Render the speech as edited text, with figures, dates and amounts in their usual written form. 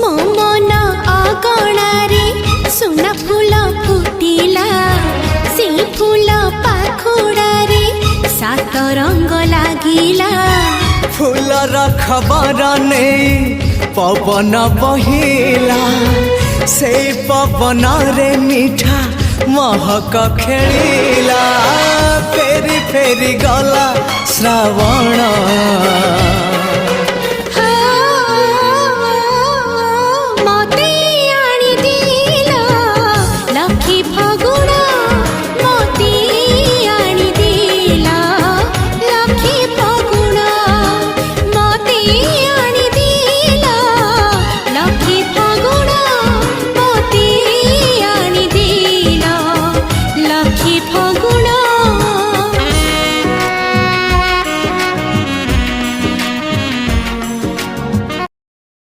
मो मन अगणारे सुना फूल फुटिला से फूल पाखुड़ारे सात रंग लागिला फूलर खबर नहीं पवन बहिला से पवन रे मीठा महक खेलिला फेरी फेरी गला श्रावण